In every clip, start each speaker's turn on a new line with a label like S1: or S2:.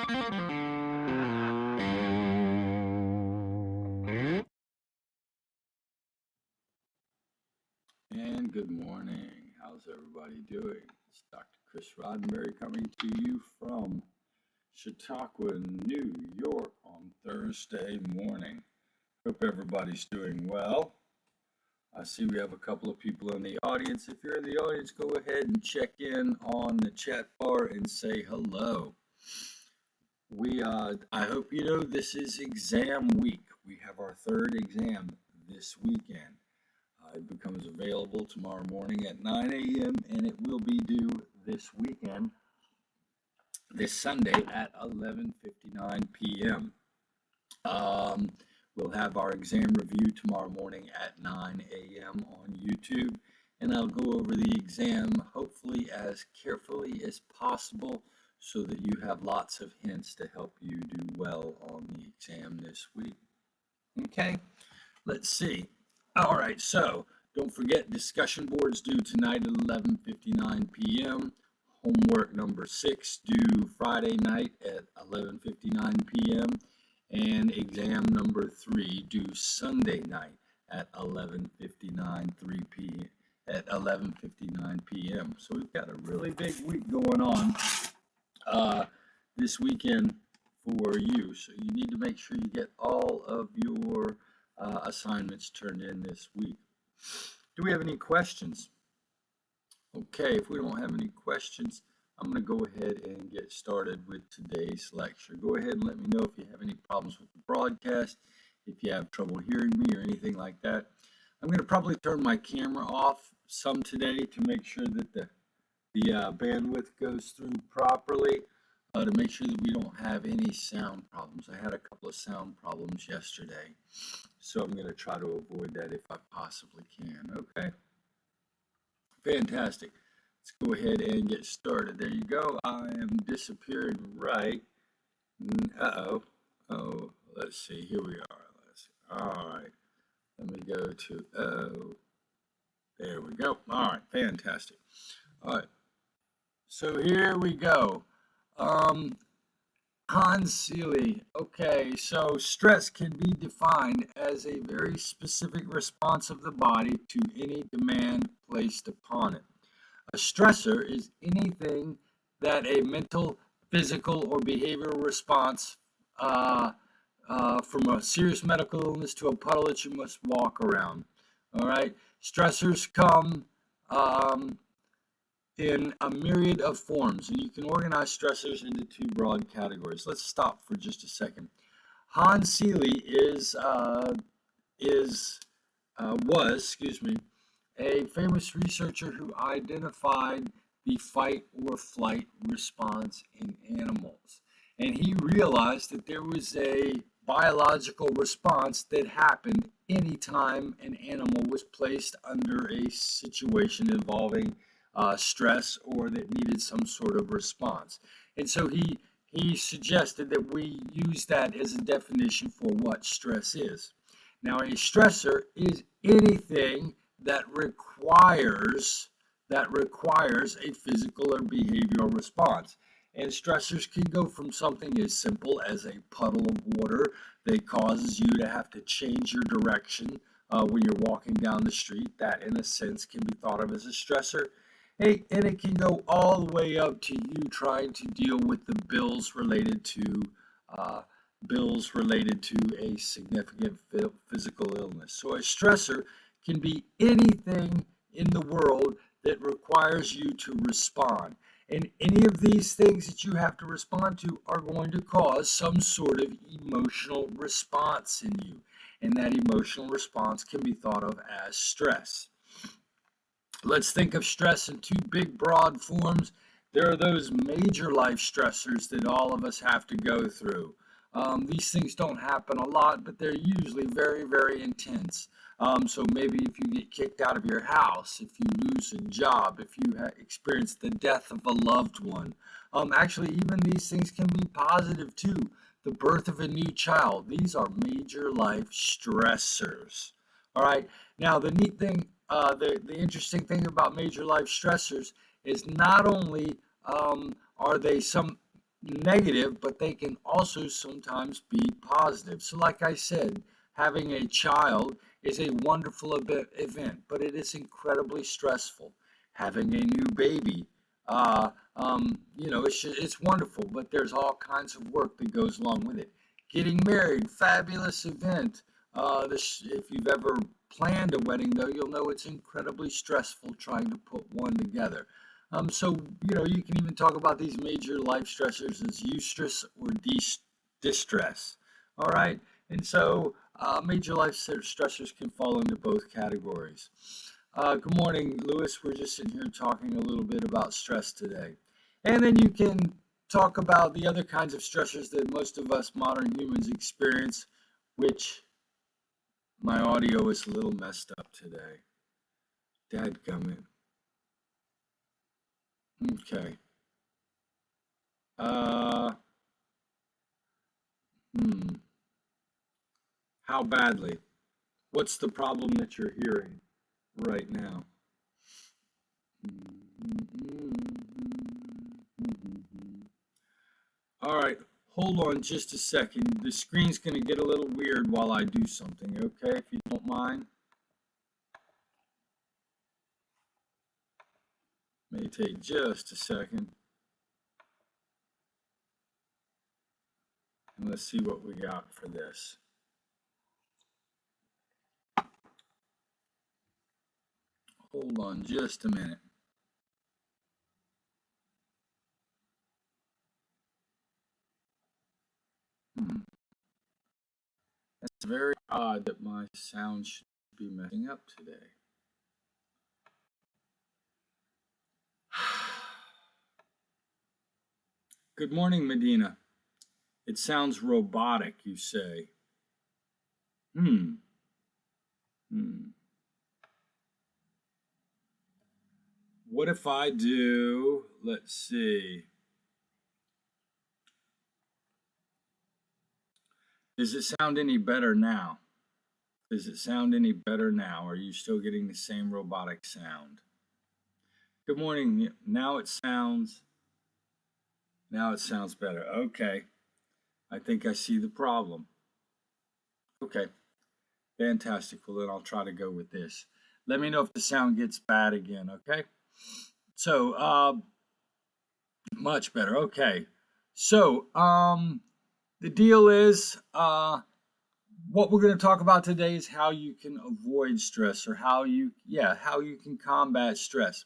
S1: And good morning. How's everybody doing? It's Dr. Chris Roddenberry coming to you from Chautauqua, New York on Thursday morning. Hope everybody's doing well. I see we have a couple of people in the audience. If you're in the audience, go ahead and check in on the chat bar and say hello. I hope you know this is exam week. We have our third exam this weekend. It becomes available tomorrow morning at 9 a.m. and it will be due this weekend, this Sunday at 11:59 p.m. We'll have our exam review tomorrow morning at 9 a.m. on YouTube, and I'll go over the exam hopefully as carefully as possible so that you have lots of hints to help you do well on the exam this week. Okay, let's see. All right, so don't forget discussion boards due tonight at 11:59 p.m. Homework number 6 due Friday night at 11:59 p.m. and exam number 3 due Sunday night at 11:59 p.m. So we've got a really big week going on this weekend for you. So you need to make sure you get all of your assignments turned in this week. Do we have any questions? Okay, if we don't have any questions, I'm going to go ahead and get started with today's lecture. Go ahead and let me know if you have any problems with the broadcast, if you have trouble hearing me or anything like that. I'm going to probably turn my camera off some today to make sure that the bandwidth goes through properly. To make sure that we don't have any sound problems. I had a couple of sound problems yesterday, so I'm going to try to avoid that if I possibly can. Okay, fantastic. Let's go ahead and get started. There you go. I am disappearing right. Oh, let's see. Here we are. Let's see. All right. Let me go to, there we go. All right, fantastic. All right. So here we go. Hans Seeley. Okay, so stress can be defined as a very specific response of the body to any demand placed upon it. A stressor is anything that a mental, physical, or behavioral response from a serious medical illness to a puddle that you must walk around. All right, stressors come in a myriad of forms, and you can organize stressors into two broad categories. Let's stop for just a second. Hans Seeley was a famous researcher who identified the fight or flight response in animals, and he realized that there was a biological response that happened anytime an animal was placed under a situation involving stress or that needed some sort of response. And so he suggested that we use that as a definition for what stress is. Now, a stressor is anything that requires a physical or behavioral response. And stressors can go from something as simple as a puddle of water that causes you to have to change your direction when you're walking down the street. That, in a sense, can be thought of as a stressor. And it can go all the way up to you trying to deal with the bills related to a significant physical illness. So a stressor can be anything in the world that requires you to respond. And any of these things that you have to respond to are going to cause some sort of emotional response in you. And that emotional response can be thought of as stress. Let's think of stress in two big, broad forms. There are those major life stressors that all of us have to go through. These things don't happen a lot, but they're usually very, very intense. So maybe if you get kicked out of your house, if you lose a job, if you experience the death of a loved one. Actually, even these things can be positive too. The birth of a new child. These are major life stressors. All right. Now, the neat thing, the interesting thing about major life stressors is not only are they some negative, but they can also sometimes be positive. So, like I said, having a child is a wonderful event, but it is incredibly stressful. Having a new baby, it's wonderful, but there's all kinds of work that goes along with it. Getting married, fabulous event. If you've ever planned a wedding, though, you'll know it's incredibly stressful trying to put one together. You can even talk about these major life stressors as eustress or distress. All right. And so major life stressors can fall into both categories. Good morning, Lewis. We're just sitting here talking a little bit about stress today. And then you can talk about the other kinds of stressors that most of us modern humans experience, which my audio is a little messed up today. Dadgummit. Okay. How badly? What's the problem that you're hearing right now? All right, hold on just a second. The screen's going to get a little weird while I do something, okay, if you don't mind. May take just a second. And let's see what we got for this. Hold on just a minute. It's very odd that my sound should be messing up today. Good morning, Medina. It sounds robotic, you say. What if I do, let's see. Does it sound any better now? Does it sound any better now? Are you still getting the same robotic sound? Good morning. Now it sounds better. Okay. I think I see the problem. Okay. Fantastic. Well, then I'll try to go with this. Let me know if the sound gets bad again, okay? So, much better. Okay. So, the deal is, what we're going to talk about today is how you can avoid stress, or how you can combat stress.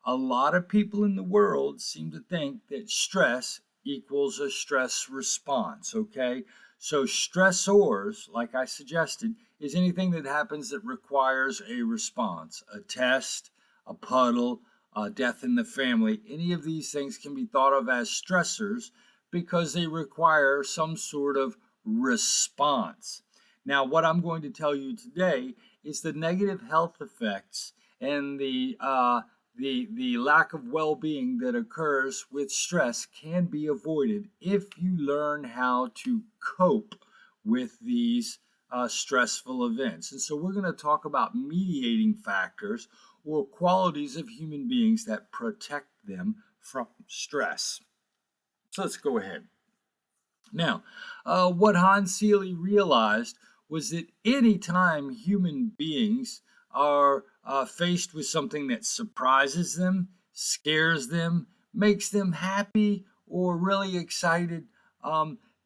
S1: A lot of people in the world seem to think that stress equals a stress response, okay? So stressors, like I suggested, is anything that happens that requires a response, a test, a puddle, a death in the family. Any of these things can be thought of as stressors because they require some sort of response. Now, what I'm going to tell you today is the negative health effects and the lack of well-being that occurs with stress can be avoided if you learn how to cope with these stressful events. And so we're going to talk about mediating factors or qualities of human beings that protect them from stress. So let's go ahead. Now, what Hans Seeley realized was that anytime human beings are faced with something that surprises them, scares them, makes them happy or really excited,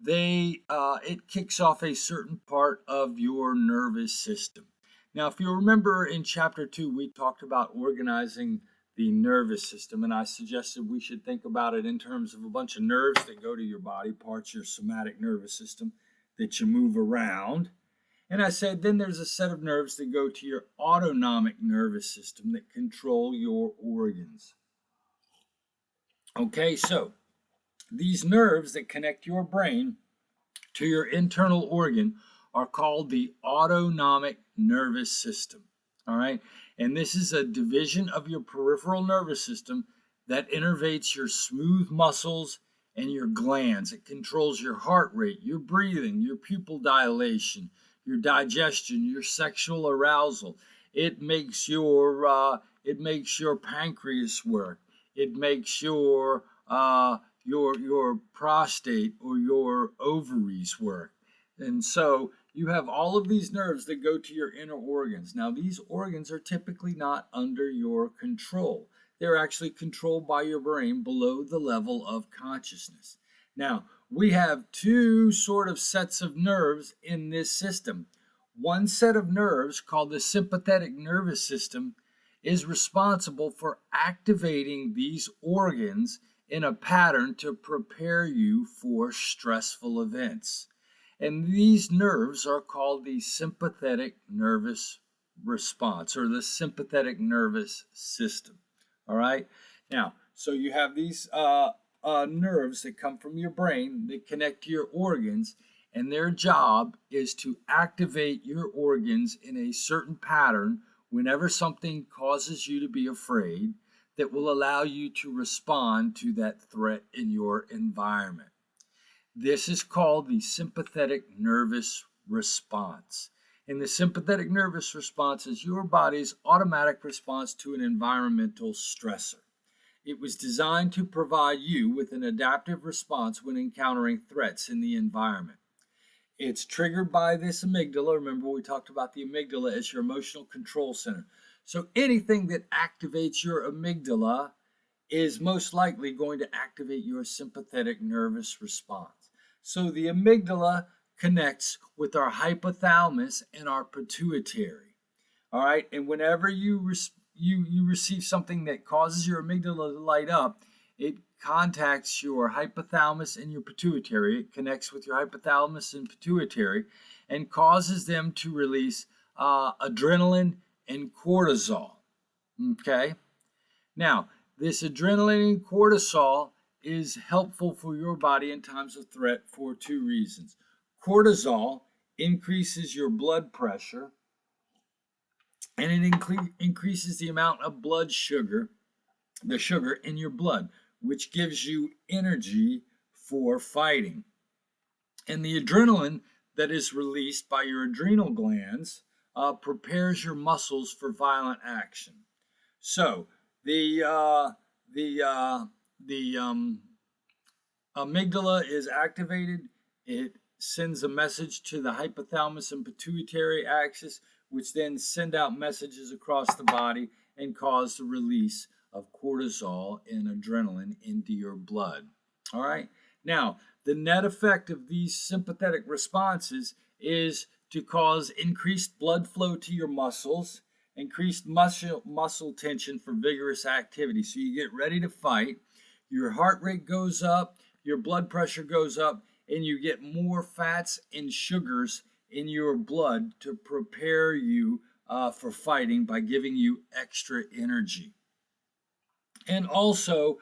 S1: it kicks off a certain part of your nervous system. Now, if you remember in chapter 2, we talked about organizing the nervous system, and I suggested we should think about it in terms of a bunch of nerves that go to your body parts, your somatic nervous system that you move around. And I said then there's a set of nerves that go to your autonomic nervous system that control your organs. Okay, so these nerves that connect your brain to your internal organ are called the autonomic nervous system. All right, and this is a division of your peripheral nervous system that innervates your smooth muscles and your glands. It controls your heart rate, your breathing, your pupil dilation, your digestion, your sexual arousal. It makes your pancreas work. It makes your your prostate or your ovaries work. And so you have all of these nerves that go to your inner organs. Now, these organs are typically not under your control. They're actually controlled by your brain below the level of consciousness. Now, we have two sort of sets of nerves in this system. One set of nerves, called the sympathetic nervous system, is responsible for activating these organs in a pattern to prepare you for stressful events. And these nerves are called the sympathetic nervous response, or the sympathetic nervous system. All right. Now, so you have these nerves that come from your brain that connect to your organs, and their job is to activate your organs in a certain pattern whenever something causes you to be afraid, that will allow you to respond to that threat in your environment. This is called the sympathetic nervous response. And the sympathetic nervous response is your body's automatic response to an environmental stressor. It was designed to provide you with an adaptive response when encountering threats in the environment. It's triggered by this amygdala. Remember, we talked about the amygdala as your emotional control center. So anything that activates your amygdala is most likely going to activate your sympathetic nervous response. So the amygdala connects with our hypothalamus and our pituitary. All right, and whenever you receive something that causes your amygdala to light up, it contacts your hypothalamus and your pituitary. It connects with your hypothalamus and pituitary and causes them to release adrenaline and cortisol. Okay? Now, this adrenaline and cortisol is helpful for your body in times of threat for two reasons. Cortisol increases your blood pressure, and it increases the amount of blood sugar, the sugar in your blood, which gives you energy for fighting. And the adrenaline that is released by your adrenal glands prepares your muscles for violent action. So the amygdala is activated. It sends a message to the hypothalamus and pituitary axis, which then send out messages across the body and cause the release of cortisol and adrenaline into your blood. All right. Now, the net effect of these sympathetic responses is to cause increased blood flow to your muscles, increased muscle tension for vigorous activity. So you get ready to fight, your heart rate goes up, your blood pressure goes up, and you get more fats and sugars in your blood to prepare you for fighting by giving you extra energy. And also,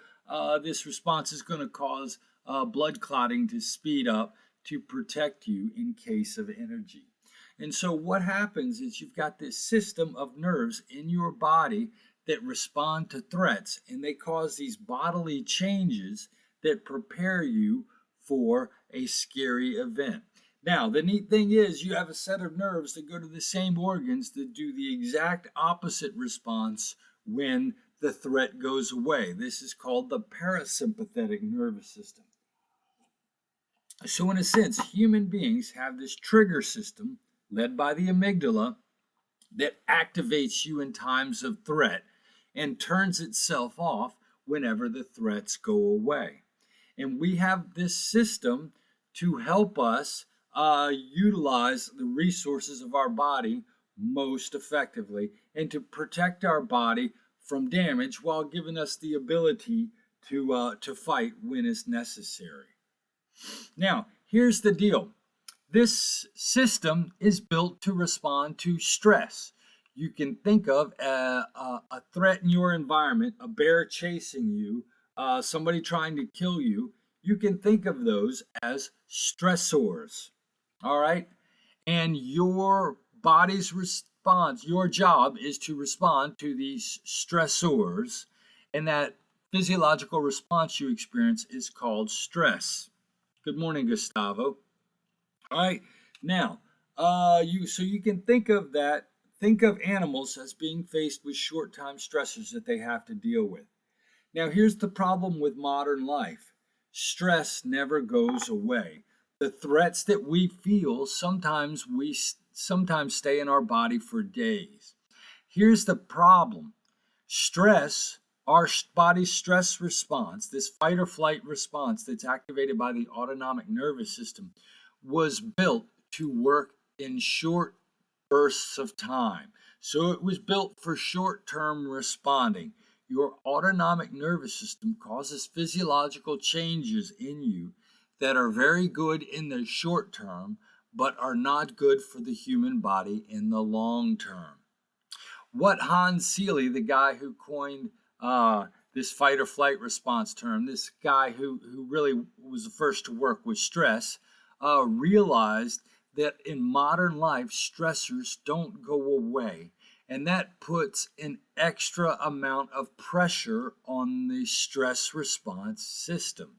S1: this response is going to cause blood clotting to speed up to protect you in case of energy. And so what happens is you've got this system of nerves in your body that respond to threats, and they cause these bodily changes that prepare you for a scary event. Now, the neat thing is you have a set of nerves that go to the same organs that do the exact opposite response when the threat goes away. This is called the parasympathetic nervous system. So in a sense, human beings have this trigger system led by the amygdala that activates you in times of threat and turns itself off whenever the threats go away. And we have this system to help us utilize the resources of our body most effectively and to protect our body from damage while giving us the ability to fight when it's necessary. Now, here's the deal. This system is built to respond to stress. You can think of a threat in your environment, a bear chasing you, somebody trying to kill you. You can think of those as stressors. All right? And your body's response, your job is to respond to these stressors, and that physiological response you experience is called stress. Good morning, Gustavo. All right, now, you can think of that. Think of animals as being faced with short-time stressors that they have to deal with. Now, here's the problem with modern life. Stress never goes away. The threats that we feel sometimes stay in our body for days. Here's the problem. Stress, our body's stress response, this fight or flight response that's activated by the autonomic nervous system, was built to work in short bursts of time. So it was built for short term responding. Your autonomic nervous system causes physiological changes in you that are very good in the short term, but are not good for the human body in the long term. What Hans Seeley, the guy who coined this fight or flight response term, this guy who really was the first to work with stress, realized that in modern life, stressors don't go away. And that puts an extra amount of pressure on the stress response system.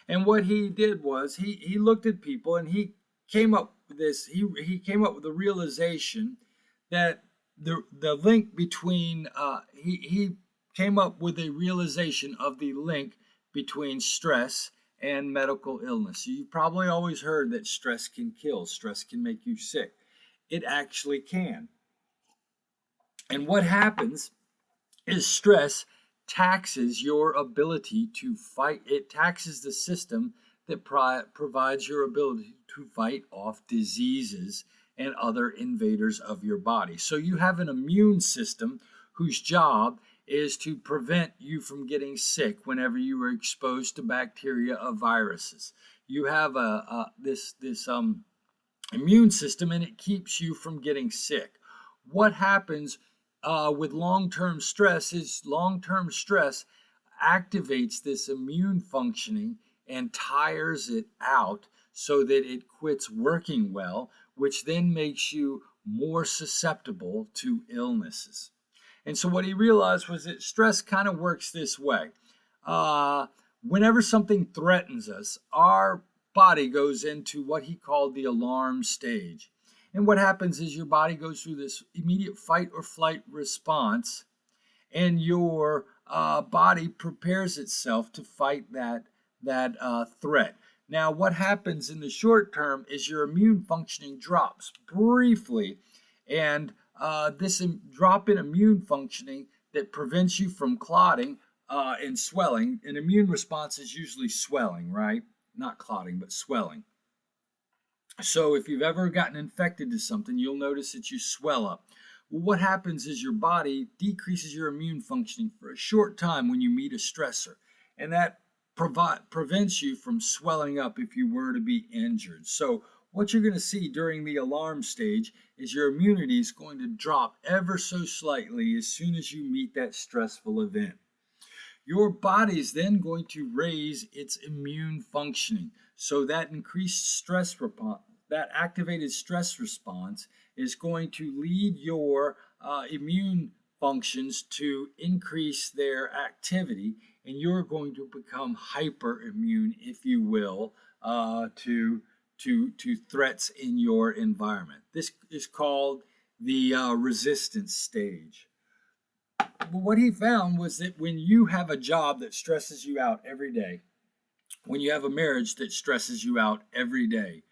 S1: And what he did was he looked at people and he came up with this, he came up with the realization that the link between he came up with a realization of the link between stress and medical illness. You've probably always heard that stress can kill, stress can make you sick. It actually can. And what happens is stress taxes your ability to fight. It taxes the system that provides your ability to fight off diseases and other invaders of your body. So you have an immune system whose job is to prevent you from getting sick whenever you are exposed to bacteria or viruses. You have this immune system, and it keeps you from getting sick. What happens with long-term stress is long-term stress activates this immune functioning and tires it out so that it quits working well, which then makes you more susceptible to illnesses. And so what he realized was that stress kind of works this way. Whenever something threatens us, our body goes into what he called the alarm stage. And what happens is your body goes through this immediate fight or flight response, and your body prepares itself to fight that threat. Now, what happens in the short term is your immune functioning drops briefly, and this drop in immune functioning that prevents you from clotting and swelling. An immune response is usually swelling, right? Not clotting, but swelling. So if you've ever gotten infected to something, you'll notice that you swell up. Well, what happens is your body decreases your immune functioning for a short time when you meet a stressor, and that prevents you from swelling up if you were to be injured. So what you're going to see during the alarm stage is your immunity is going to drop ever so slightly as soon as you meet that stressful event. Your body is then going to raise its immune functioning. So that increased stress response, that activated stress response is going to lead your immune functions to increase their activity, and you're going to become hyperimmune, if you will, to threats in your environment. This is called the resistance stage. But what he found was that when you have a job that stresses you out every day, when you have a marriage that stresses you out every day,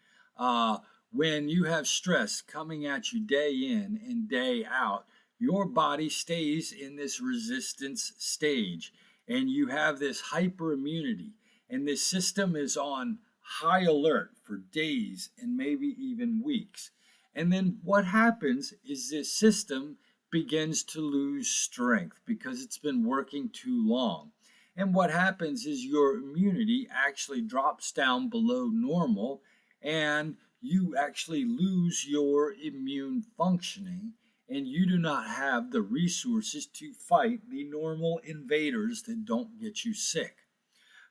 S1: when you have stress coming at you day in and day out, your body stays in this resistance stage, and you have this hyperimmunity, and this system is on high alert for days and maybe even weeks. And then what happens is this system begins to lose strength because it's been working too long. And what happens is your immunity actually drops down below normal, and you actually lose your immune functioning, and you do not have the resources to fight the normal invaders that don't get you sick.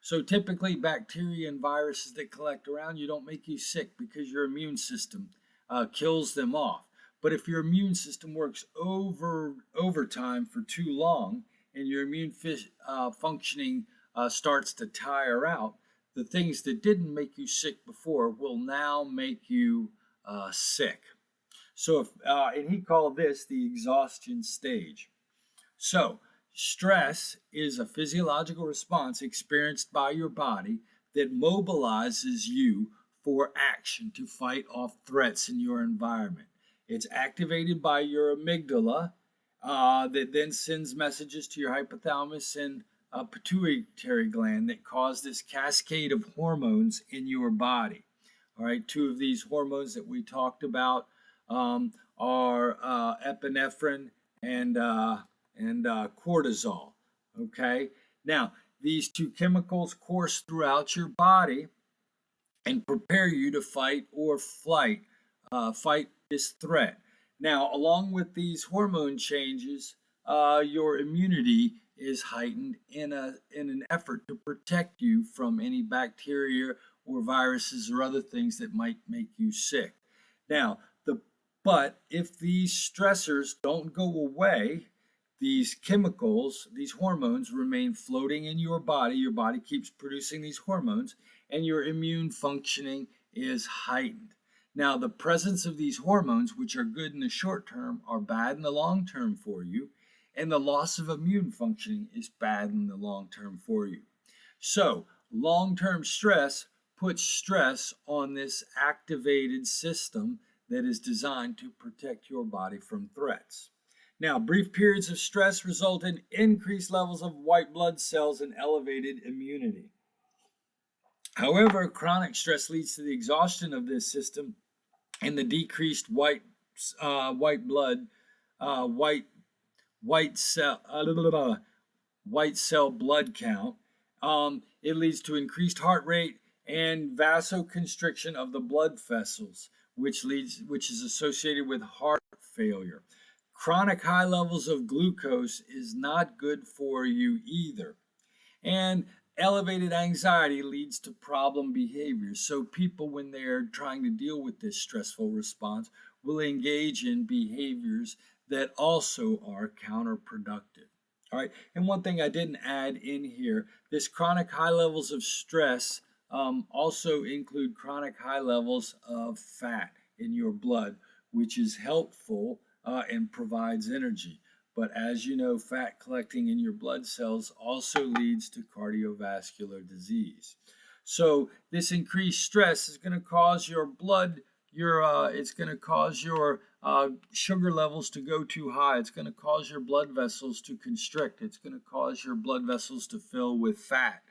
S1: So typically bacteria and viruses that collect around you don't make you sick because your immune system kills them off. But if your immune system works overtime for too long, and your immune functioning starts to tire out, the things that didn't make you sick before will now make you sick. So, and he called this the exhaustion stage. So, Stress is a physiological response experienced by your body that mobilizes you for action to fight off threats in your environment. It's activated by your amygdala that then sends messages to your hypothalamus and pituitary gland that cause this cascade of hormones in your body. All right, two of these hormones that we talked about are epinephrine and cortisol. Okay, now these two chemicals course throughout your body and prepare you to fight or fight this threat. Now, along with these hormone changes, your immunity is heightened in an effort to protect you from any bacteria or viruses or other things that might make you sick. Now, but if these stressors don't go away, these chemicals, these hormones remain floating in your body. Your body keeps producing these hormones, and your immune functioning is heightened. Now, the presence of these hormones, which are good in the short term, are bad in the long term for you, and the loss of immune functioning is bad in the long term for you. So, long term stress puts stress on this activated system that is designed to protect your body from threats. Now, brief periods of stress result in increased levels of white blood cells and elevated immunity. However, chronic stress leads to the exhaustion of this system and the decreased white cell blood count. It leads to increased heart rate and vasoconstriction of the blood vessels, which is associated with heart failure. Chronic high levels of glucose is not good for you either. And elevated anxiety leads to problem behaviors. So people, when they're trying to deal with this stressful response, will engage in behaviors that also are counterproductive. All right. And one thing I didn't add in here, this chronic high levels of stress also include chronic high levels of fat in your blood, which is helpful and provides energy. But as you know, fat collecting in your blood cells also leads to cardiovascular disease. So this increased stress is going to cause your it's going to cause your sugar levels to go too high. It's going to cause your blood vessels to constrict. It's going to cause your blood vessels to fill with fat.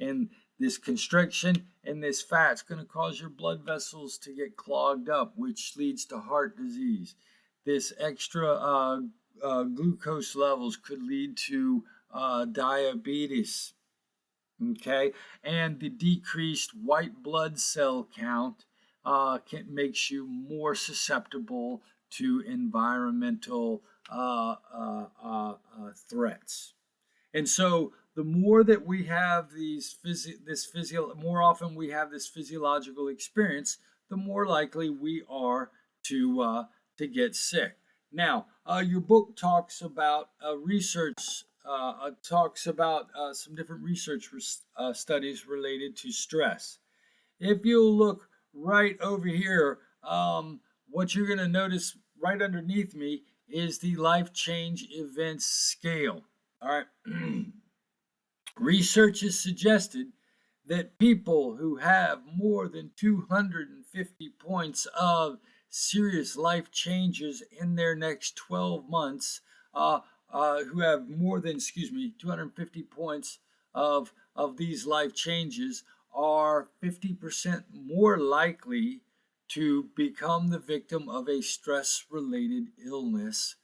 S1: And this constriction and this fat is going to cause your blood vessels to get clogged up, which leads to heart disease. This extra glucose levels could lead to diabetes. Okay, and the decreased white blood cell count makes you more susceptible to environmental threats. And so, the more that we have more often we have this physiological experience, the more likely we are to get sick. Now, your book talks about some different research studies related to stress. If you look right over here, what you're going to notice right underneath me is the life change events scale. All right. Research has suggested that people who have more than 250 points of serious life changes in their next 12 months, who have more than, 250 points of these life changes, are 50% more likely to become the victim of a stress-related illness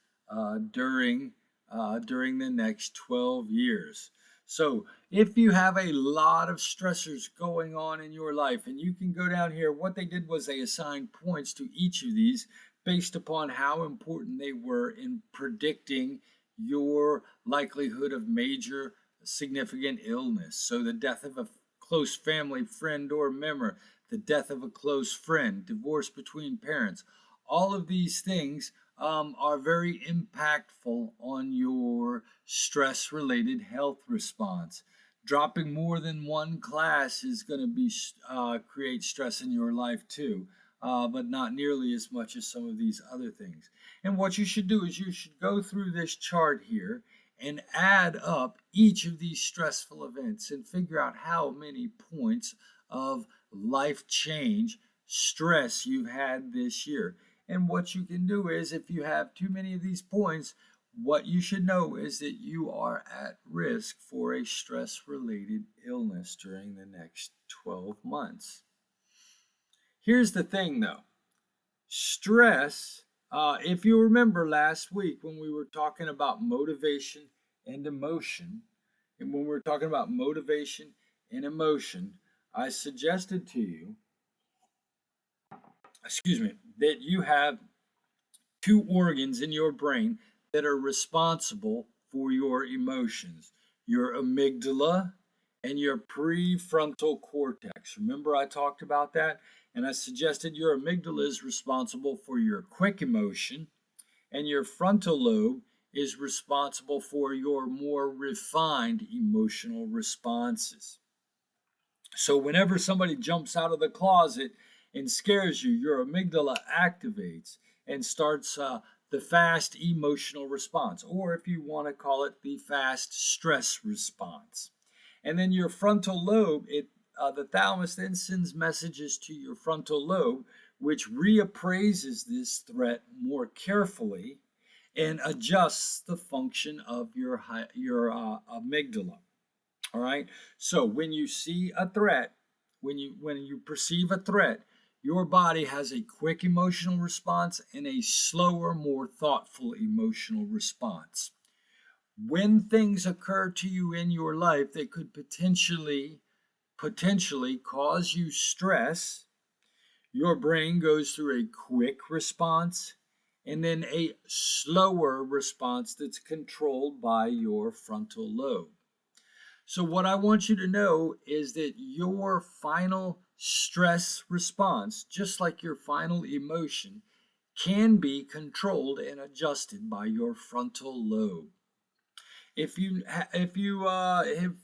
S1: during the next 12 years. So if you have a lot of stressors going on in your life, and you can go down here, what they did was they assigned points to each of these based upon how important they were in predicting your likelihood of major significant illness. So the death of a close family friend or member, the death of a close friend, divorce between parents, all of these things are very impactful on your stress-related health response. Dropping more than one class is going to create stress in your life too, but not nearly as much as some of these other things. And what you should do is you should go through this chart here, and add up each of these stressful events and figure out how many points of life change, stress you've had this year. And what you can do is, if you have too many of these points, what you should know is that you are at risk for a stress related illness during the next 12 months. Here's the thing though, stress, if you remember last week when we were talking about motivation and emotion, and when we were talking about motivation and emotion, I suggested to you, that you have two organs in your brain that are responsible for your emotions, your amygdala and your prefrontal cortex. Remember, I talked about that, and I suggested your amygdala is responsible for your quick emotion, and your frontal lobe is responsible for your more refined emotional responses. So, whenever somebody jumps out of the closet and scares you, your amygdala activates and starts the fast emotional response, or if you want to call it the fast stress response. And then your frontal lobe, the thalamus then sends messages to your frontal lobe, which reappraises this threat more carefully and adjusts the function of your amygdala. All right. So when you see a threat, when you perceive a threat, your body has a quick emotional response and a slower, more thoughtful emotional response. When things occur to you in your life that could potentially cause you stress, your brain goes through a quick response and then a slower response that's controlled by your frontal lobe. So what I want you to know is that your final stress response, just like your final emotion, can be controlled and adjusted by your frontal lobe. If you have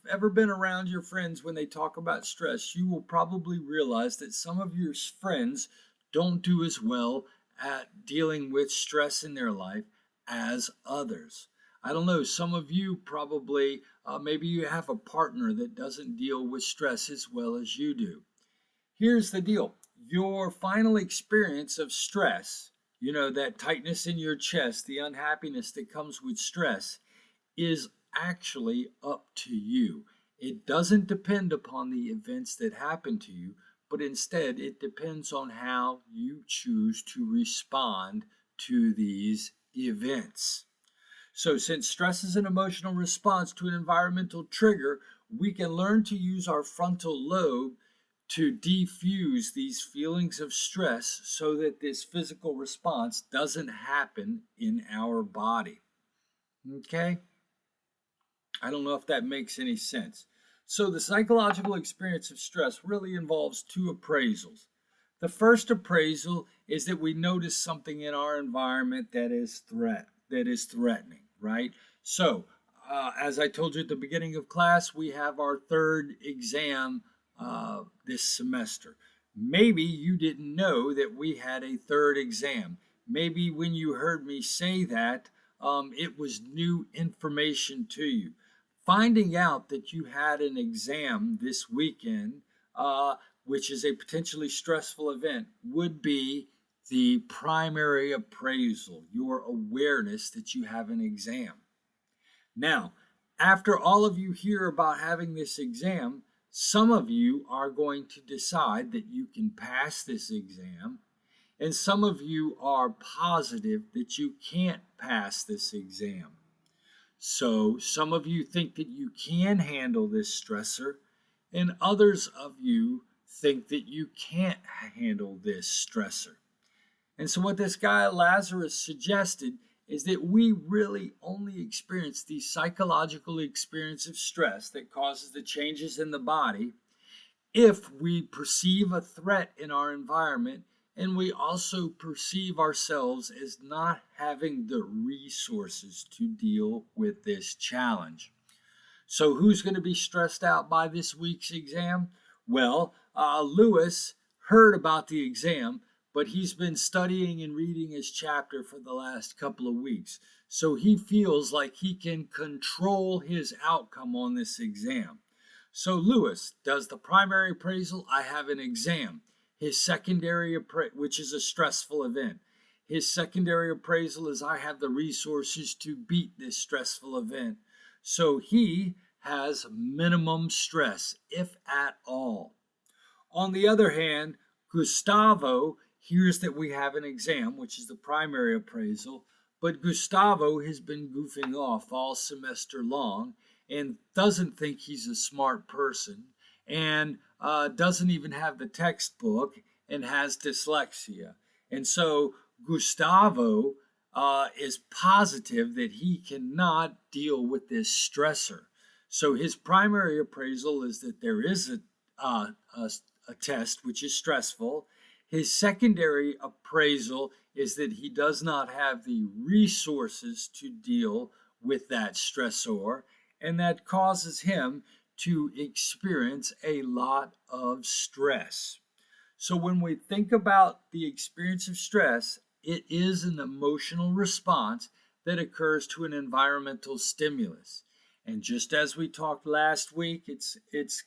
S1: ever been around your friends when they talk about stress, you will probably realize that some of your friends don't do as well at dealing with stress in their life as others. I don't know, some of you probably, maybe you have a partner that doesn't deal with stress as well as you do. Here's the deal. Your final experience of stress, that tightness in your chest, the unhappiness that comes with stress, is actually up to you. It doesn't depend upon the events that happen to you, but instead it depends on how you choose to respond to these events. So since stress is an emotional response to an environmental trigger, we can learn to use our frontal lobe to defuse these feelings of stress so that this physical response doesn't happen in our body. Okay? I don't know if that makes any sense. So the psychological experience of stress really involves two appraisals. The first appraisal is that we notice something in our environment that is threatening, right? So, as I told you at the beginning of class, we have our third exam this semester. Maybe you didn't know that we had a third exam. Maybe when you heard me say that, it was new information to you. Finding out that you had an exam this weekend, which is a potentially stressful event, would be the primary appraisal, your awareness that you have an exam. Now, after all of you hear about having this exam, some of you are going to decide that you can pass this exam, and some of you are positive that you can't pass this exam. So some of you think that you can handle this stressor, and others of you think that you can't handle this stressor. And so what this guy Lazarus suggested is that we really only experience the psychological experience of stress that causes the changes in the body if we perceive a threat in our environment and we also perceive ourselves as not having the resources to deal with this challenge. So who's going to be stressed out by this week's exam? Well, Lewis heard about the exam, but he's been studying and reading his chapter for the last couple of weeks. So he feels like he can control his outcome on this exam. So Lewis does the primary appraisal. I have an exam. His secondary which is a stressful event. His secondary appraisal is I have the resources to beat this stressful event. So he has minimum stress, if at all. On the other hand, Gustavo hears that we have an exam, which is the primary appraisal, but Gustavo has been goofing off all semester long and doesn't think he's a smart person and doesn't even have the textbook and has dyslexia. And so Gustavo is positive that he cannot deal with this stressor. So his primary appraisal is that there is a test which is stressful. His secondary appraisal is that he does not have the resources to deal with that stressor, and that causes him to experience a lot of stress. So when we think about the experience of stress, it is an emotional response that occurs to an environmental stimulus. And just as we talked last week, it's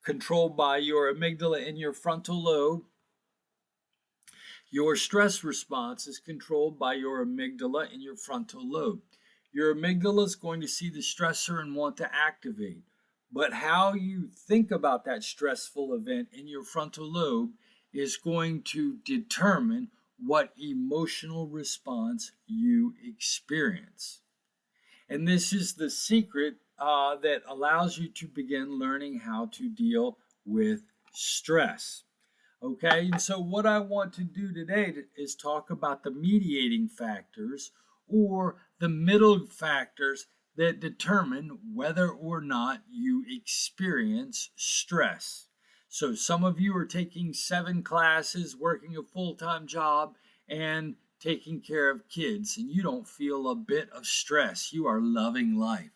S1: controlled by your amygdala and your frontal lobe. Your stress response is controlled by your amygdala and your frontal lobe. Your amygdala is going to see the stressor and want to activate. But how you think about that stressful event in your frontal lobe is going to determine what emotional response you experience. And this is the secret that allows you to begin learning how to deal with stress. Okay, and so what I want to do today is talk about the mediating factors or the middle factors that determine whether or not you experience stress. So some of you are taking 7 classes, working a full-time job, and taking care of kids, and you don't feel a bit of stress. You are loving life.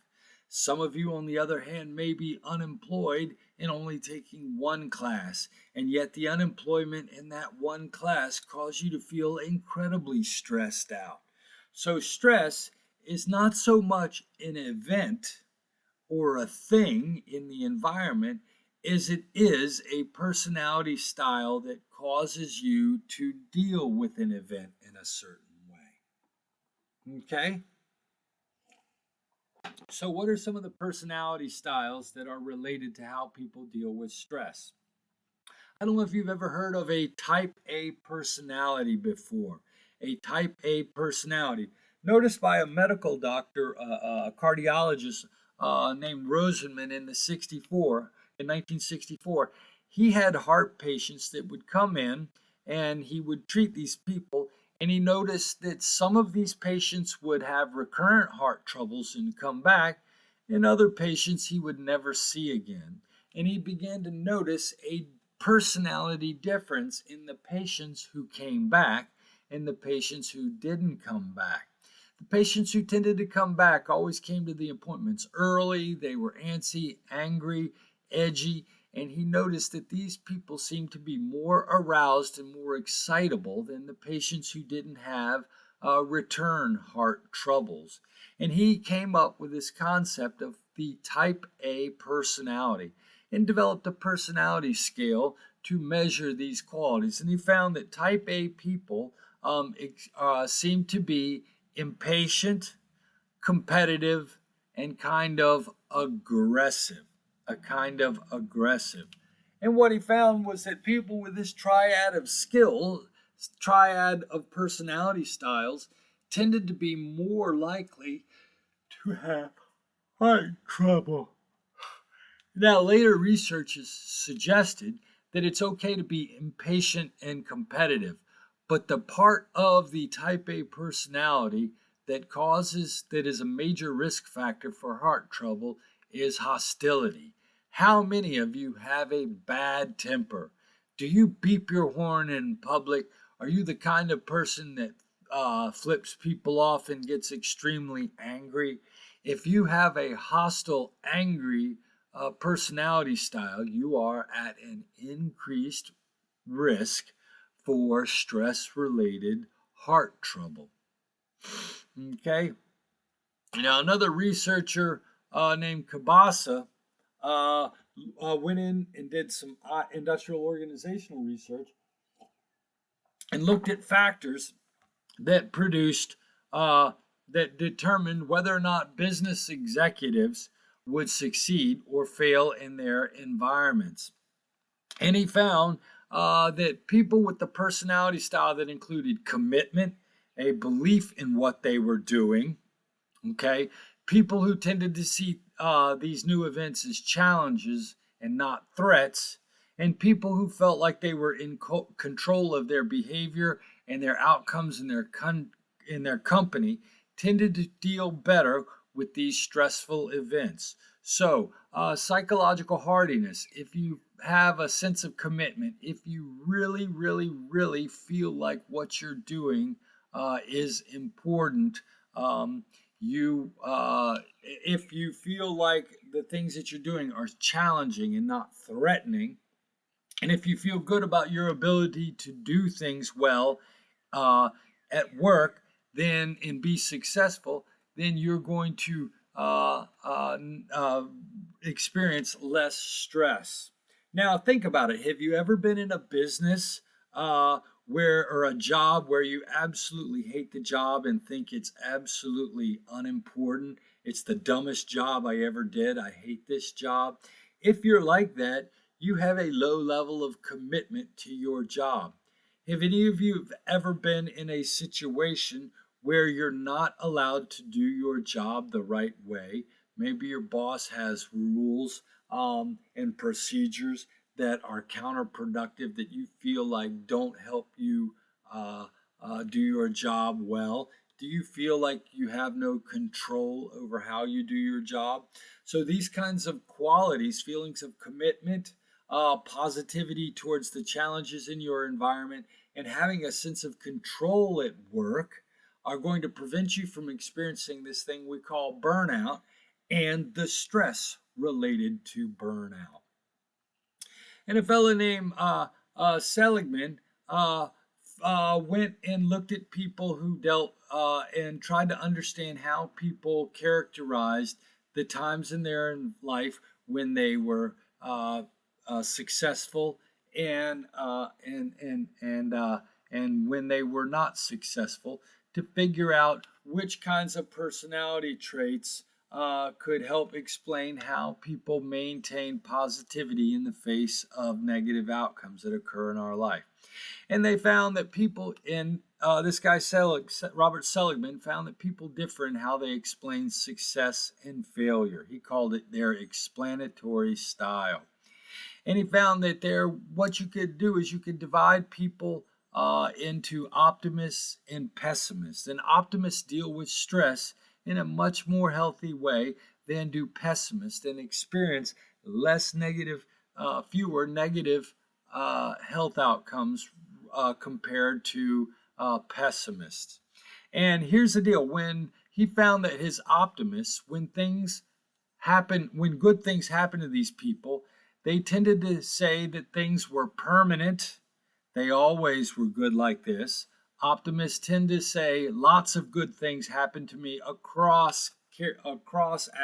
S1: Some of you, on the other hand, may be unemployed and only taking 1 class, and yet the unemployment in that 1 class causes you to feel incredibly stressed out. So stress is not so much an event or a thing in the environment as it is a personality style that causes you to deal with an event in a certain way. Okay? So what are some of the personality styles that are related to how people deal with stress? I don't know if you've ever heard of a type A personality before. A type A personality. Noticed by a medical doctor, a cardiologist named Rosenman in 1964. He had heart patients that would come in and he would treat these people, and he noticed that some of these patients would have recurrent heart troubles and come back, and other patients he would never see again. And he began to notice a personality difference in the patients who came back and the patients who didn't come back. The patients who tended to come back always came to the appointments early. They were antsy, angry, edgy, and he noticed that these people seemed to be more aroused and more excitable than the patients who didn't have return heart troubles. And he came up with this concept of the type A personality and developed a personality scale to measure these qualities. And he found that type A people seem to be impatient, competitive, and kind of aggressive. And what he found was that people with this triad of personality styles, tended to be more likely to have heart trouble. Now, later research has suggested that it's okay to be impatient and competitive, but the part of the type A personality that is a major risk factor for heart trouble is hostility. How many of you have a bad temper? Do you beep your horn in public? Are you the kind of person that flips people off and gets extremely angry? If you have a hostile, angry personality style, you are at an increased risk for stress-related heart trouble. Okay. Now, another researcher named Kabasa went in and did some industrial organizational research and looked at factors that produced that determined whether or not business executives would succeed or fail in their environments. And he found that people with the personality style that included commitment, a belief in what they were doing, okay, people who tended to see these new events as challenges and not threats, and people who felt like they were in control of their behavior and their outcomes in their company tended to deal better with these stressful events. So, psychological hardiness, if you have a sense of commitment, if you really, really, really feel like what you're doing is important, if you feel like the things that you're doing are challenging and not threatening, and if you feel good about your ability to do things well at work, then and be successful, then you're going to experience less stress. Now, think about it. Have you ever been in a business or a job where you absolutely hate the job and think it's absolutely unimportant? It's the dumbest job I ever did. I hate this job. If you're like that, you have a low level of commitment to your job. Have any of you ever been in a situation where you're not allowed to do your job the right way? Maybe your boss has rules and procedures that are counterproductive, that you feel like don't help you do your job well. Do you feel like you have no control over how you do your job? So these kinds of qualities, feelings of commitment, positivity towards the challenges in your environment, and having a sense of control at work are going to prevent you from experiencing this thing we call burnout and the stress related to burnout. And a fellow named Seligman went and looked at people who dealt and tried to understand how people characterized the times in their life when they were successful and when they were not successful, to figure out which kinds of personality traits could help explain how people maintain positivity in the face of negative outcomes that occur in our life. And they found that people this guy Robert Seligman found that people differ in how they explain success and failure. He called it their explanatory style. And he found that what you could do is you could divide people into optimists and pessimists. And optimists deal with stress in a much more healthy way than do pessimists, and experience fewer negative health outcomes compared to pessimists. And here's the deal: when he found that his optimists, when good things happen to these people, they tended to say that things were permanent. They always were good like this. Optimists tend to say lots of good things happen to me across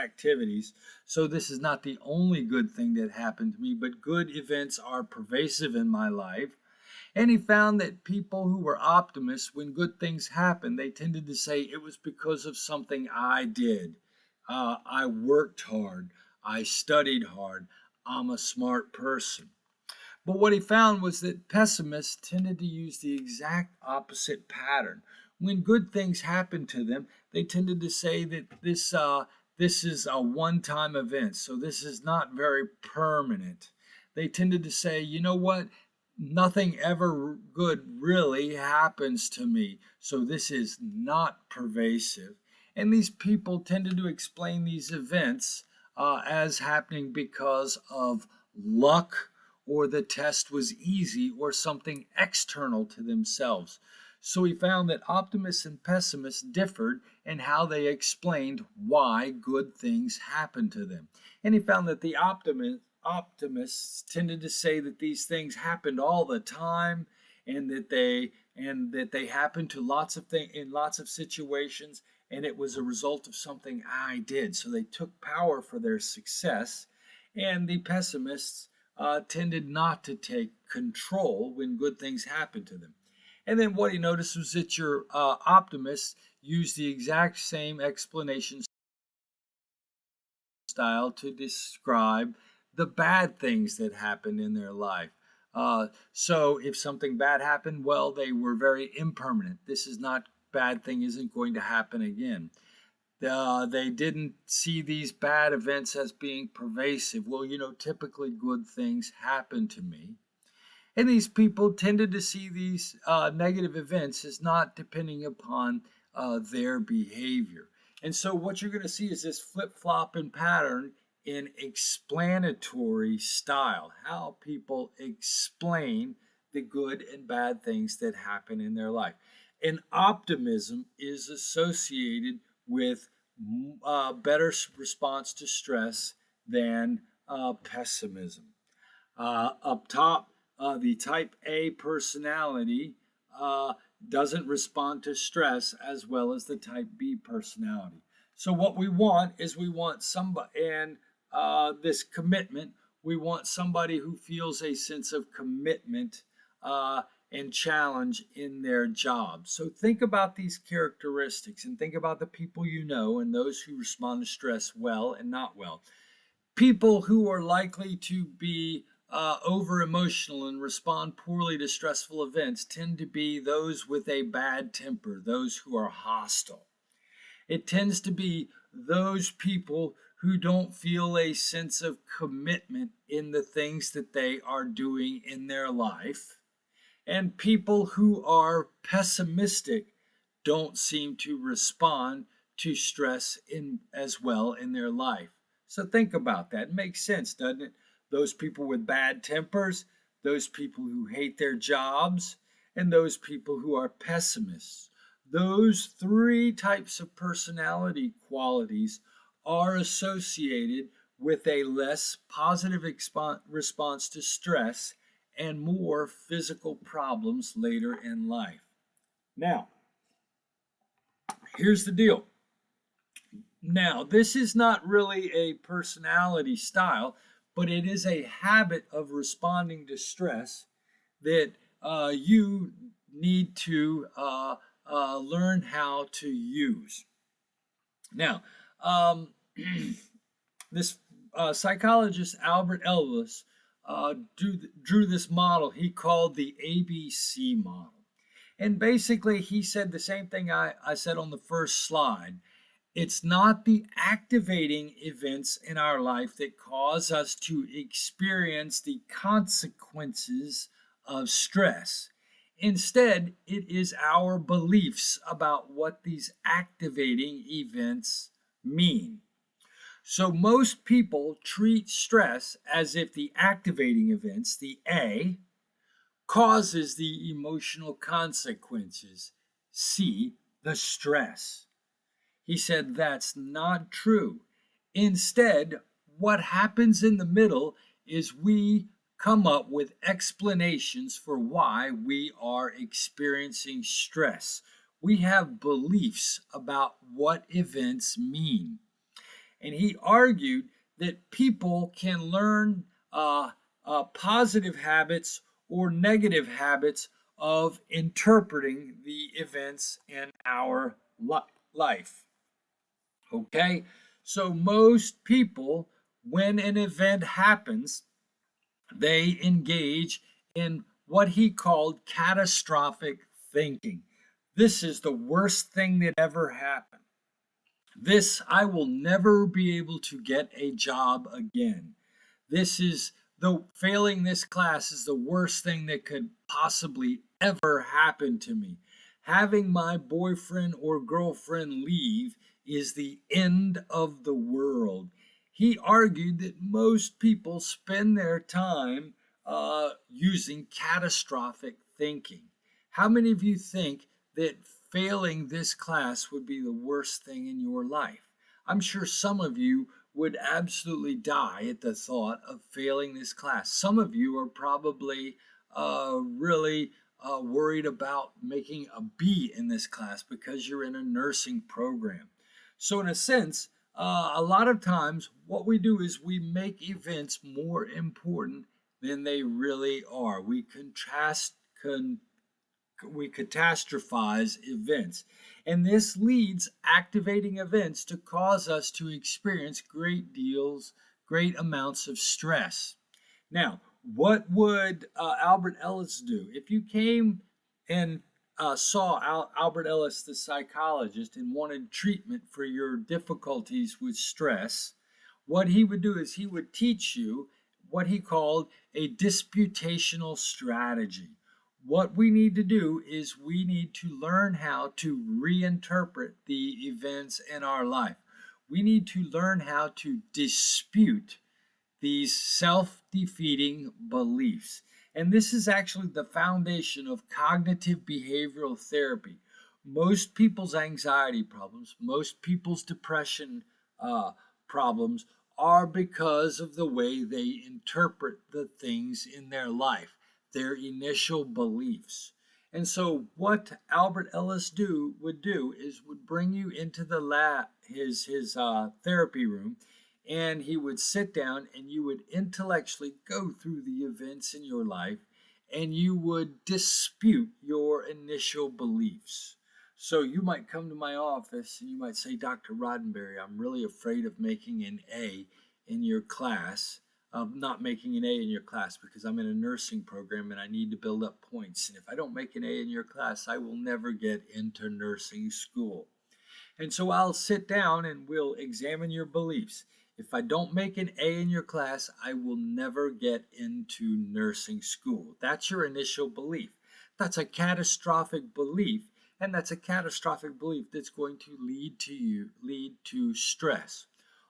S1: activities. So this is not the only good thing that happened to me, but good events are pervasive in my life. And he found that people who were optimists, when good things happened, they tended to say it was because of something I did. I worked hard. I studied hard. I'm a smart person. But what he found was that pessimists tended to use the exact opposite pattern. When good things happened to them, they tended to say that this is a one-time event, so this is not very permanent. They tended to say, you know what, nothing ever good really happens to me, so this is not pervasive. And these people tended to explain these events as happening because of luck, or the test was easy, or something external to themselves. So he found that optimists and pessimists differed in how they explained why good things happened to them. And he found that the optimists tended to say that these things happened all the time, and that they happened to lots of things in lots of situations, and it was a result of something I did. So they took power for their success, and the pessimists tended not to take control when good things happened to them. And then what he noticed was that your optimists use the exact same explanation style to describe the bad things that happened in their life. So if something bad happened, well, they were very impermanent. This is not bad thing isn't going to happen again. They didn't see these bad events as being pervasive. Well, typically good things happen to me. And these people tended to see these negative events as not depending upon their behavior. And so what you're going to see is this flip-flopping pattern in explanatory style, how people explain the good and bad things that happen in their life. And optimism is associated with better response to stress than pessimism. Up top, the type A personality doesn't respond to stress as well as the type B personality. So what we want is we want somebody, and this commitment, we want somebody who feels a sense of commitment and challenge in their job. So think about these characteristics and think about the people you know and those who respond to stress well and not well. People who are likely to be over emotional and respond poorly to stressful events tend to be those with a bad temper, those who are hostile. It tends to be those people who don't feel a sense of commitment in the things that they are doing in their life. And people who are pessimistic don't seem to respond to stress as well in their life. So think about that. It makes sense, doesn't it? Those people with bad tempers, those people who hate their jobs, and those people who are pessimists. Those three types of personality qualities are associated with a less positive response to stress and more physical problems later in life. Now, here's the deal. Now, this is not really a personality style, but it is a habit of responding to stress that you need to learn how to use. Now, this psychologist Albert Ellis drew this model he called the ABC model. And basically, he said the same thing I said on the first slide. It's not the activating events in our life that cause us to experience the consequences of stress. Instead, it is our beliefs about what these activating events mean. So most people treat stress as if the activating events, the A, causes the emotional consequences, C, the stress. He said that's not true. Instead, what happens in the middle is we come up with explanations for why we are experiencing stress. We have beliefs about what events mean. And he argued that people can learn positive habits or negative habits of interpreting the events in our life. Okay, so most people, when an event happens, they engage in what he called catastrophic thinking. This is the worst thing that ever happened. This, I will never be able to get a job again. Failing this class is the worst thing that could possibly ever happen to me. Having my boyfriend or girlfriend leave is the end of the world. He argued that most people spend their time using catastrophic thinking. How many of you think that failing this class would be the worst thing in your life? I'm sure some of you would absolutely die at the thought of failing this class. Some of you are probably really worried about making a B in this class because you're in a nursing program. So, in a sense, a lot of times what we do is we make events more important than they really are. We catastrophize events. And this leads activating events to cause us to experience great amounts of stress. Now, what would Albert Ellis do? If you came and saw Albert Ellis, the psychologist, and wanted treatment for your difficulties with stress, what he would do is he would teach you what he called a disputational strategy. What we need to do is we need to learn how to reinterpret the events in our life. We need to learn how to dispute these self-defeating beliefs. And this is actually the foundation of cognitive behavioral therapy. Most people's anxiety problems, most people's depression problems are because of the way they interpret the things in their life, their initial beliefs. And so what Albert Ellis would bring you into the his therapy room, and he would sit down and you would intellectually go through the events in your life and you would dispute your initial beliefs. So you might come to my office and you might say, Dr. Roddenberry, I'm really afraid of making an A in your class, of not making an A in your class because I'm in a nursing program and I need to build up points. And if I don't make an A in your class, I will never get into nursing school. And so I'll sit down and we'll examine your beliefs. If I don't make an A in your class, I will never get into nursing school. That's your initial belief. That's a catastrophic belief, and that's a catastrophic belief that's going to lead to stress.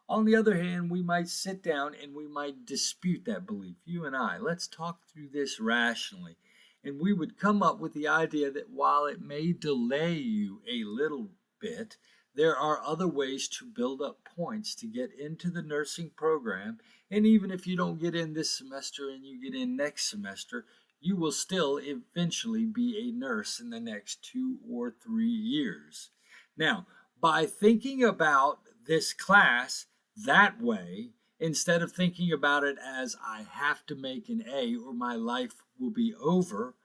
S1: On the other hand, we might sit down and we might dispute that belief. You and I, let's talk through this rationally. And we would come up with the idea that while it may delay you a little bit, there are other ways to build up points to get into the nursing program. And even if you don't get in this semester and you get in next semester, you will still eventually be a nurse in the next 2 or 3 years. Now, by thinking about this class that way, instead of thinking about it as I have to make an A or my life will be over,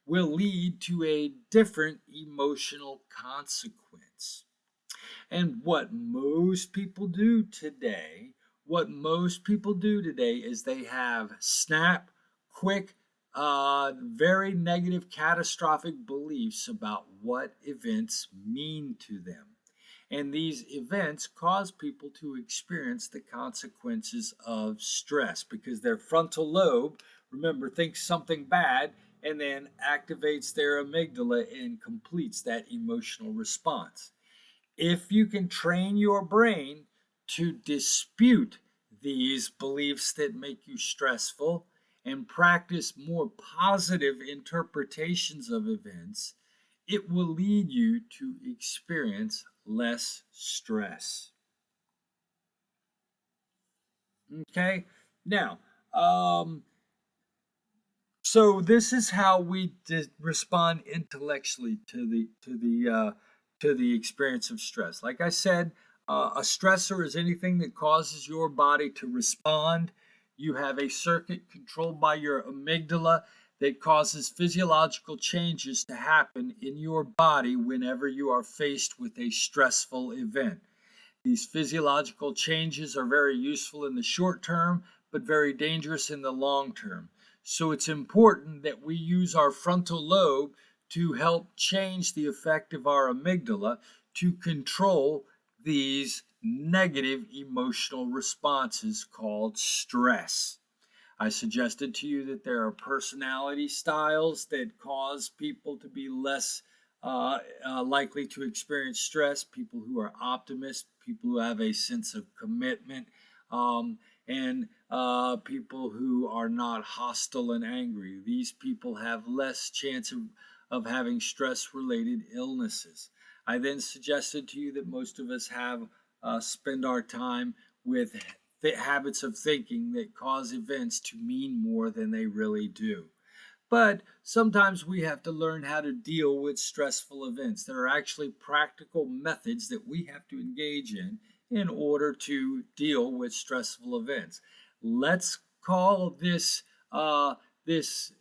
S1: will lead to a different emotional consequence. And what most people do today is they have snap, quick, very negative, catastrophic beliefs about what events mean to them. And these events cause people to experience the consequences of stress because their frontal lobe, remember, thinks something bad and then activates their amygdala and completes that emotional response. If you can train your brain to dispute these beliefs that make you stressful and practice more positive interpretations of events, it will lead you to experience less stress. Okay, now, so this is how we respond intellectually to the experience of stress. Like I said, a stressor is anything that causes your body to respond. You have a circuit controlled by your amygdala that causes physiological changes to happen in your body whenever you are faced with a stressful event. These physiological changes are very useful in the short term, but very dangerous in the long term. So it's important that we use our frontal lobe to help change the effect of our amygdala to control these negative emotional responses called stress. I suggested to you that there are personality styles that cause people to be less likely to experience stress, people who are optimists, people who have a sense of commitment, and people who are not hostile and angry. These people have less chance of having stress-related illnesses. I then suggested to you that most of us spend our time with habits of thinking that cause events to mean more than they really do. But sometimes we have to learn how to deal with stressful events. There are actually practical methods that we have to engage in order to deal with stressful events. Let's call this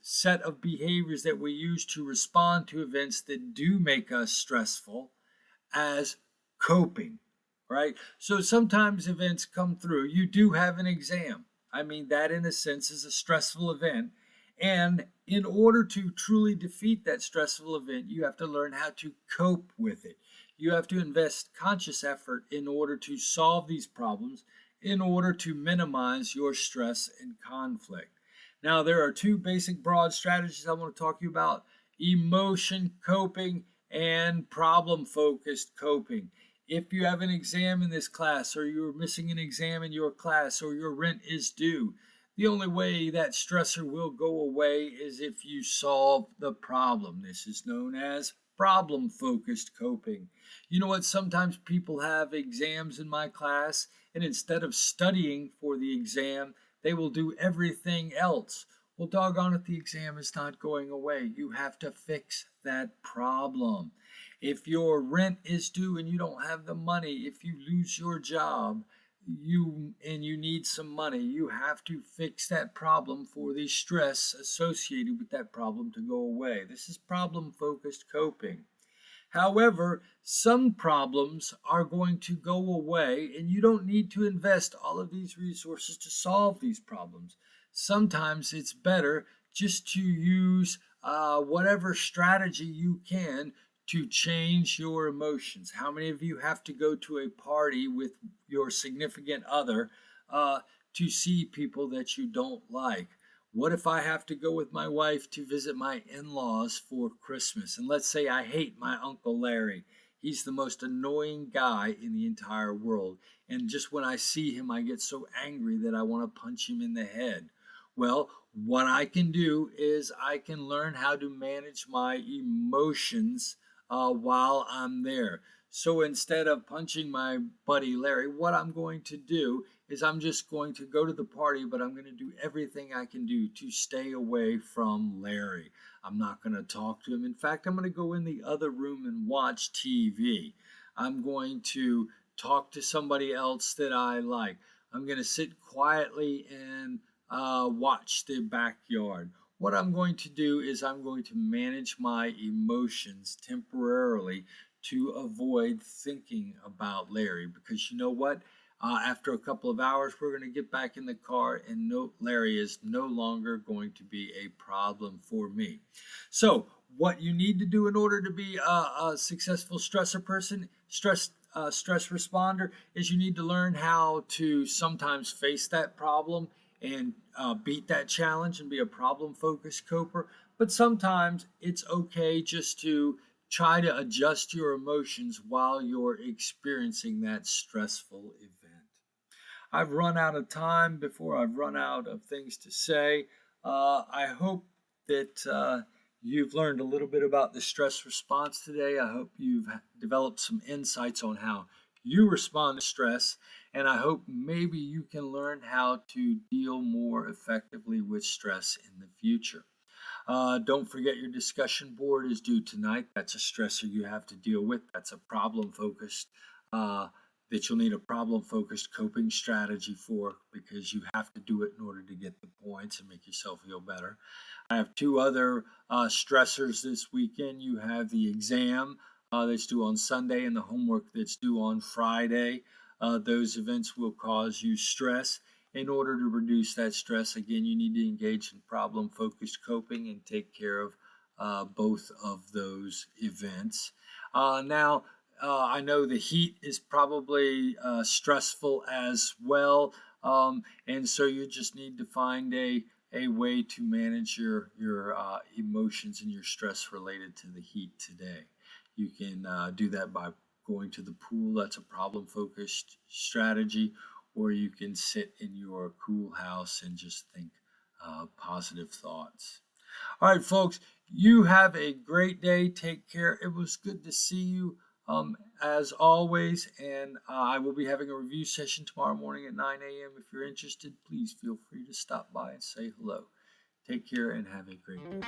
S1: set of behaviors that we use to respond to events that do make us stressful as coping, right? So sometimes events come through. You do have an exam. I mean, that in a sense is a stressful event. And in order to truly defeat that stressful event, you have to learn how to cope with it. You have to invest conscious effort in order to solve these problems, in order to minimize your stress and conflict. Now, there are two basic broad strategies I want to talk to you about: emotion coping and problem focused coping. If you have an exam in this class, or you're missing an exam in your class, or your rent is due, the only way that stressor will go away is if you solve the problem. This is known as problem focused coping. You know what? Sometimes people have exams in my class, and instead of studying for the exam, they will do everything else. Well, doggone it, the exam is not going away. You have to fix that problem. If your rent is due and you don't have the money, if you lose your job, you need some money, you have to fix that problem for the stress associated with that problem to go away. This is problem focused coping. However, some problems are going to go away, and you don't need to invest all of these resources to solve these problems. Sometimes it's better just to use whatever strategy you can to change your emotions. How many of you have to go to a party with your significant other to see people that you don't like? What if I have to go with my wife to visit my in-laws for Christmas? And let's say I hate my Uncle Larry. He's the most annoying guy in the entire world. And just when I see him, I get so angry that I want to punch him in the head. Well, what I can do is I can learn how to manage my emotions while I'm there. So instead of punching my buddy Larry, what I'm going to do is I'm just going to go to the party, but I'm going to do everything I can do to stay away from Larry. I'm not going to talk to him. In fact, I'm going to go in the other room and watch TV. I'm going to talk to somebody else that I like. I'm going to sit quietly and watch the backyard. What I'm going to do is I'm going to manage my emotions temporarily to avoid thinking about Larry, because you know what? After a couple of hours, we're going to get back in the car, and Larry is no longer going to be a problem for me. So, what you need to do in order to be a successful stress responder is you need to learn how to sometimes face that problem and beat that challenge and be a problem focused coper. But sometimes it's okay just to try to adjust your emotions while you're experiencing that stressful event. I've run out of time before I've run out of things to say. I hope that you've learned a little bit about the stress response today. I hope you've developed some insights on how you respond to stress, and I hope maybe you can learn how to deal more effectively with stress in the future. Don't forget your discussion board is due tonight. That's a stressor you have to deal with. That's a problem focused that you'll need a problem focused coping strategy for, because you have to do it in order to get the points and make yourself feel better. I have two other stressors this weekend. You have the exam that's due on Sunday and the homework that's due on Friday. Those events will cause you stress. In order to reduce that stress, again, you need to engage in problem focused coping and take care of both of those events. Now, I know the heat is probably stressful as well, and so you just need to find a way to manage your emotions and your stress related to the heat today. You can do that by going to the pool. That's a problem focused strategy. Or you can sit in your cool house and just think positive thoughts. All right, folks, you have a great day. Take care. It was good to see you as always. And I will be having a review session tomorrow morning at 9 a.m. If you're interested, please feel free to stop by and say hello. Take care and have a great day.